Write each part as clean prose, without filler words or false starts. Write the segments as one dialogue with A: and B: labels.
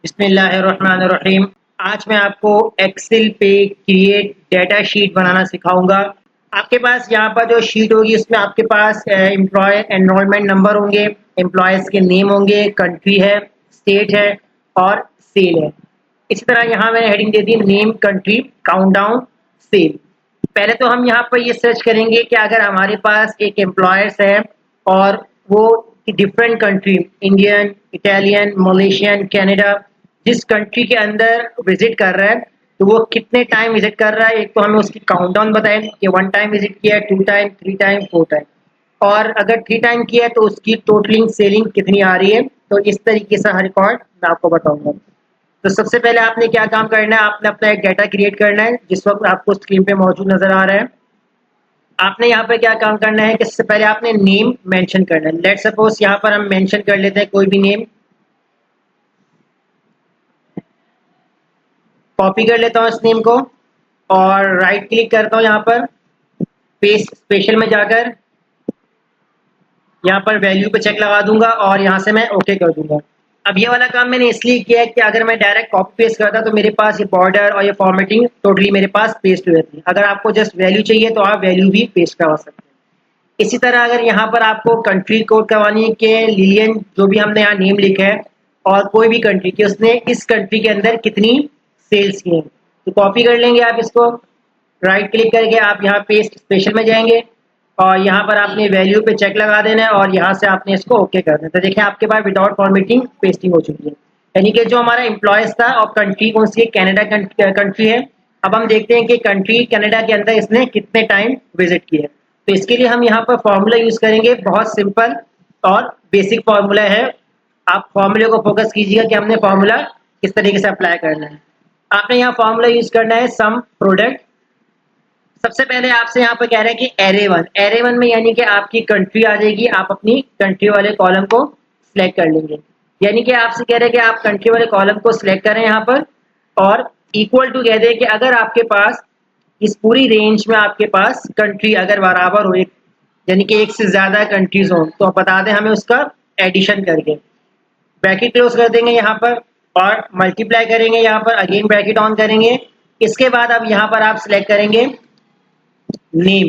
A: बिस्मिल्लाहिर्रहमानिर्रहीम। आज मैं आपको एक्सेल पे क्रिएट डेटा शीट बनाना सिखाऊंगा। आपके पास यहाँ पर जो शीट होगी उसमें आपके पास एम्प्लॉय एनरोलमेंट नंबर होंगे, एम्प्लॉयज़ के नेम होंगे, कंट्री है, स्टेट है और सेल है। इसी तरह यहाँ मैंने हेडिंग दे दी नेम, कंट्री, काउंटडाउन, सेल। पहले तो हम यहाँ पर ये सर्च करेंगे कि अगर हमारे पास एक एम्प्लॉयर्स है और वो different country, Indian, Italian, Malaysian, Canada, जिस कंट्री के अंदर विजिट कर रहा है तो वो कितने टाइम विजिट कर रहा है। एक तो हमें उसकी काउंटडाउन बताएं कि 1 टाइम विजिट किया है, 2 टाइम, 3 टाइम, 4 टाइम, और अगर 3 टाइम किया है तो उसकी टोटलिंग सेलिंग कितनी आ रही है। तो इस तरीके से हर रिकॉर्ड मैं आपको बताऊंगा। तो सबसे पहले आपने क्या काम करना है, आपने अपना एक डाटा क्रिएट करना है जिस वक्त आपको स्क्रीन पे मौजूद नजर आ रहा है। आपने यहाँ पर क्या काम करना है कि सबसे पहले आपने नेम मेंशन करना है। लेट्स सपोज यहाँ पर हम मेंशन कर लेते हैं कोई भी नेम, कॉपी कर लेता हूँ इस नेम को और राइट क्लिक करता हूँ यहाँ पर, पेस्ट स्पेशल में जाकर यहाँ पर वैल्यू पे चेक लगा दूंगा और यहाँ से मैं ओके कर दूंगा। अब ये वाला काम मैंने इसलिए किया है कि अगर मैं डायरेक्ट कॉपी पेस्ट करता तो मेरे पास ये बॉर्डर और ये फॉर्मेटिंग टोटली मेरे पास पेस्ट हो जाती है। अगर आपको जस्ट वैल्यू चाहिए तो आप वैल्यू भी पेस्ट करवा सकते हैं। इसी तरह अगर यहाँ पर आपको कंट्री कोड करवानी है कि लिलियन, जो भी हमने यहाँ नेम लिखा है, और कोई भी कंट्री की उसने इस कंट्री के अंदर कितनी सेल्स की हैं, तो कॉपी कर लेंगे आप इसको, राइट क्लिक करके आप यहाँ पेस्ट स्पेशल में जाएंगे और यहाँ पर आपने वैल्यू पे चेक लगा देना है और यहाँ से आपने इसको ओके कर देना। तो देखिए आपके पास विदाउट फॉर्मेटिंग पेस्टिंग हो चुकी है। यानी कि जो हमारा एम्प्लॉयज था और कंट्री कौन सी है, कनाडा कंट्री है। अब हम देखते हैं कि कंट्री कनाडा के अंदर इसने कितने टाइम विजिट किया है। तो इसके लिए हम यहाँ पर फॉर्मूला यूज करेंगे, बहुत सिंपल और बेसिक फॉर्मूला है। आप फॉर्मूले को फोकस कीजिएगा कि हमने फॉर्मूला किस तरीके से अप्लाई करना है। आपने यहाँ फॉर्मूला यूज करना है सम प्रोडक्ट। सबसे पहले आपसे यहाँ पर कह रहे हैं कि एरे वन में यानी कि आपकी कंट्री आ जाएगी। आप अपनी कंट्री वाले कॉलम को सिलेक्ट कर लेंगे। यानी कि आपसे कह रहे हैं कि आप कंट्री वाले कॉलम को सिलेक्ट करें यहाँ पर और इक्वल टू कह दें कि अगर आपके पास इस पूरी रेंज में आपके पास कंट्री अगर बराबर हो, एक यानी कि एक से ज्यादा कंट्रीज हो, तो आप बता दें हमें उसका एडिशन करके। ब्रैकेट क्लोज कर देंगे यहाँ पर और मल्टीप्लाई करेंगे, यहाँ पर अगेन ब्रैकेट ऑन करेंगे। इसके बाद अब यहाँ पर आप सिलेक्ट करेंगे नेम।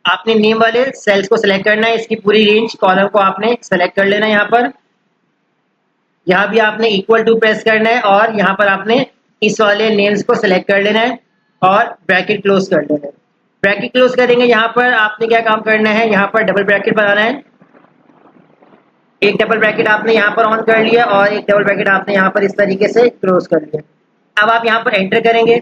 A: आपने नेम वाले सेल्स को सिलेक्ट करना है, इसकी पूरी रेंज कॉलम को आपने सेलेक्ट कर लेना है। यहाँ पर यहाँ भी आपने इक्वल टू प्रेस करना है और यहाँ पर आपने इस वाले नेम्स को सिलेक्ट कर लेना है और ब्रैकेट क्लोज कर लेना है। ब्रैकेट क्लोज करेंगे, यहाँ पर आपने क्या काम करना है, यहाँ पर डबल ब्रैकेट बनाना है। एक डबल ब्रैकेट आपने यहाँ पर ऑन कर लिया और एक डबल ब्रैकेट आपने यहाँ पर इस तरीके से क्लोज कर लिया। अब आप यहाँ पर एंटर करेंगे।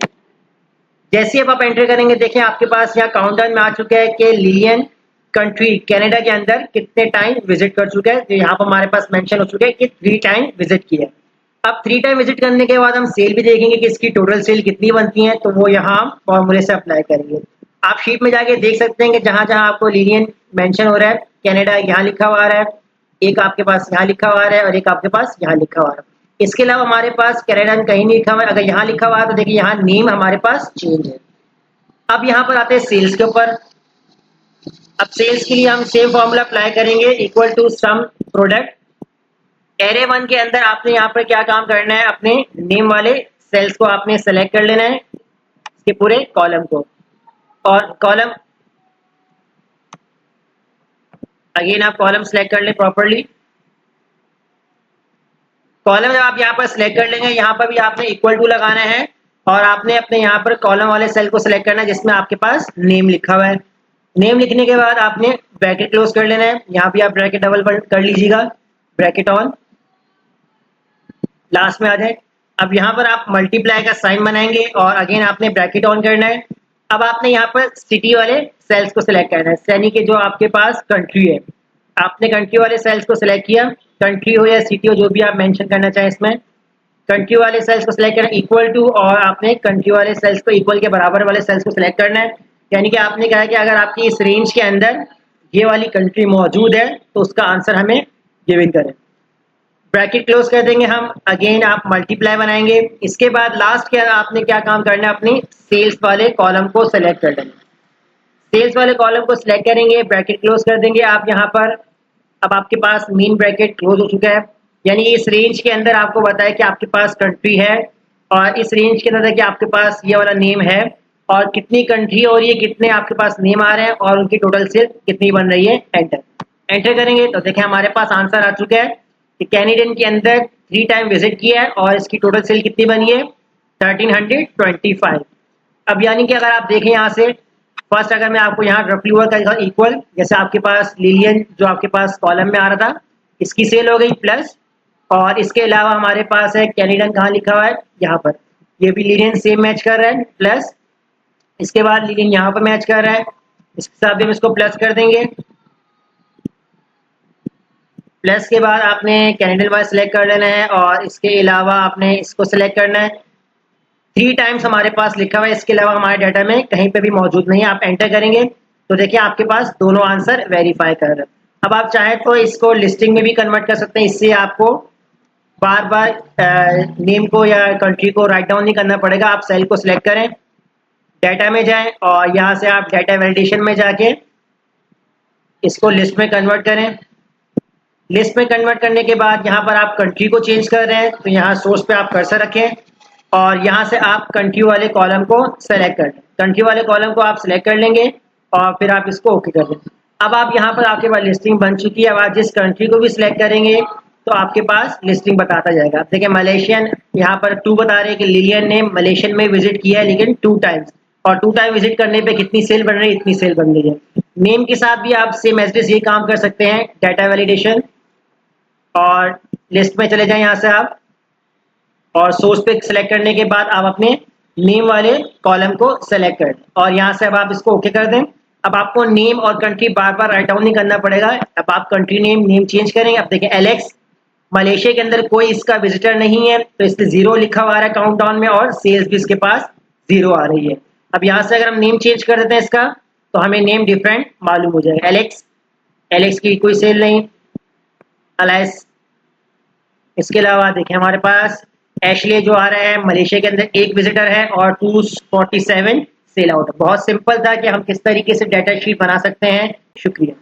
A: जैसे अब आप एंटर करेंगे देखिए आपके पास यहाँ काउंटडाउन में आ चुका है कि लिलियन कंट्री कनाडा के अंदर कितने टाइम विजिट कर चुका है। तो यहाँ पर हमारे पास मेंशन हो चुका है कि 3 टाइम विजिट किया है। अब 3 टाइम विजिट करने के बाद हम सेल भी देखेंगे कि इसकी टोटल सेल कितनी बनती है, तो वो यहाँ फॉर्मूले से अप्लाई करेंगे। आप शीट में जाके देख सकते हैं कि जहां जहां आपको लिलियन मेंशन हो रहा है, कनाडा यहाँ लिखा हुआ आ रहा है, एक आपके पास यहाँ लिखा हुआ आ रहा है और एक आपके पास यहाँ लिखा हुआ आ रहा है। इसके अलावा हमारे पास कनाडा कहीं नहीं लिखा हुआ है। अगर यहाँ लिखा हुआ है तो देखिए यहाँ नेम हमारे पास चेंज है। अब यहाँ पर आते हैं सेल्स के ऊपर। अब सेल्स के लिए हम सेम फॉर्मूला अप्लाई करेंगे, equal to sum product. Array one के अंदर आपने यहाँ पर क्या काम करना है, अपने नेम वाले सेल्स को आपने सेलेक्ट कर लेना है, इसके पूरे कॉलम को, और कॉलम अगेन आप कॉलम सेलेक्ट कर लें प्रॉपरली। कॉलम जब आप यहाँ पर सिलेक्ट कर लेंगे, यहाँ पर भी आपने इक्वल टू लगाना है और आपने अपने यहाँ पर कॉलम वाले सेल को सिलेक्ट करना है जिसमें आपके पास नेम लिखा हुआ है। नेम लिखने के बाद आपने ब्रैकेट क्लोज कर लेना है। यहाँ भी आप ब्रैकेट डबल कर लीजिएगा, ब्रैकेट ऑन, लास्ट में आ जाए। अब यहाँ पर आप मल्टीप्लाई का साइन बनाएंगे और अगेन आपने ब्रैकेट ऑन करना है। अब आपने यहाँ पर सिटी वाले सेल्स को सिलेक्ट करना है, यानी कि जो आपके पास कंट्री है, आपने कंट्री वाले सेल्स को सिलेक्ट किया, कंट्री हो या सिटी हो जो भी आप मेंशन करना चाहें, इसमें कंट्री वाले सेल्स को सिलेक्ट करना इक्वल टू, और आपने कंट्री वाले सेल्स को इक्वल के बराबर वाले सेल्स को सिलेक्ट करना है। यानी कि आपने कहा कि अगर आपकी इस रेंज के अंदर ये वाली कंट्री मौजूद है तो उसका आंसर हमें गिवन करें। ब्रैकेट क्लोज कर देंगे हम, अगेन आप मल्टीप्लाई बनाएंगे। इसके बाद लास्ट के आपने क्या काम करना है, अपनी सेल्स वाले कॉलम को सिलेक्ट कर लेंगे। सेल्स वाले कॉलम को सिलेक्ट करेंगे, ब्रैकेट क्लोज कर देंगे आप यहाँ पर। अब आपके पास मेन ब्रैकेट क्लोज हो चुका है। यानी इस रेंज के अंदर आपको बताया कि आपके पास कंट्री है और इस रेंज के अंदर कि आपके पास ये वाला नेम है और कितनी कंट्री और ये कितने आपके पास नेम आ रहे हैं और उनकी टोटल सेल कितनी बन रही है। एंटर करेंगे तो देखें हमारे पास आंसर आ चुका है कि कैनेडियन के अंदर 3 टाइम विजिट किया है और इसकी टोटल सेल कितनी बनी है 1325। अब यानी कि अगर आप देखें यहाँ से फर्स्ट अगर मैं आपको यहाँ रफली वर्क इक्वल, जैसे आपके पास लिलियन जो आपके पास कॉलम में आ रहा था इसकी सेल हो गई प्लस, और इसके अलावा हमारे पास है कैनेडियन कहाँ लिखा हुआ है यहाँ पर, ये भी लिलियन सेम मैच कर रहा है प्लस, इसके बाद लिलियन यहाँ पर मैच कर रहा है, इसके साथ भी हम इसको प्लस कर देंगे। प्लस के बाद आपने कैनेडियन वाइज सेलेक्ट कर लेना है और इसके अलावा आपने इसको सेलेक्ट करना है। 3 टाइम्स हमारे पास लिखा हुआ है, इसके अलावा हमारे डाटा में कहीं पे भी मौजूद नहीं है। आप एंटर करेंगे तो देखिए आपके पास दोनों आंसर वेरीफाई कर रहे हैं। अब आप चाहें तो इसको लिस्टिंग में भी कन्वर्ट कर सकते हैं, इससे आपको बार बार नेम को या कंट्री को राइट डाउन नहीं करना पड़ेगा। आप सेल को सिलेक्ट करें, डाटा में जाएं और यहाँ से आप डाटा वैलिडेशन में जाके इसको लिस्ट में कन्वर्ट करें। लिस्ट में कन्वर्ट करने के बाद यहाँ पर आप कंट्री को चेंज कर रहे हैं तो यहाँ सोर्स पे आप कर्सर रखें और यहाँ से आप कंट्री वाले कॉलम को सेलेक्ट कर लें। कंट्री वाले कॉलम को आप सेलेक्ट कर लेंगे और फिर आप इसको ओके कर देंगे। अब आप यहाँ पर आपके पास लिस्टिंग बन चुकी है। अब आप जिस कंट्री को भी सिलेक्ट करेंगे तो आपके पास लिस्टिंग बताता जाएगा। आप देखिए मलेशियन यहाँ पर 2 बता रहे हैं कि लिलियन ने मलेशियन में विजिट किया है लेकिन 2 टाइम्स, और 2 टाइम विजिट करने पे कितनी सेल बन रही है, इतनी सेल बन रही है। नेम के साथ भी आप सेम एज ये काम कर सकते हैं, डाटा वैलिडेशन और लिस्ट में चले जाएं यहाँ से आप, और सोर्स पे सेलेक्ट करने के बाद आप अपने नेम वाले कॉलम को सेलेक्ट कर दें और यहाँ से अब आप इसको ओके कर दें। अब आपको नेम और कंट्री बार बार राइट डाउन नहीं करना पड़ेगा। अब आप कंट्री नेम चेंज करेंगे। अब देखिए एलेक्स मलेशिया के अंदर कोई इसका विजिटर नहीं है तो इसलिए 0 लिखा हुआ आ रहा है काउंट डाउन में और सेल्स भी इसके पास 0 आ रही है। अब यहाँ से अगर हम नेम चेंज कर देते हैं इसका तो हमें नेम डिफरेंट मालूम हो जाएगा। एलेक्स की कोई सेल नहीं, अलाइस। इसके अलावा देखिए हमारे पास एशले जो आ रहा है मलेशिया के अंदर 1 विजिटर है और 247 सेल आउट। बहुत सिंपल था कि हम किस तरीके से डाटा शीट बना सकते हैं। शुक्रिया।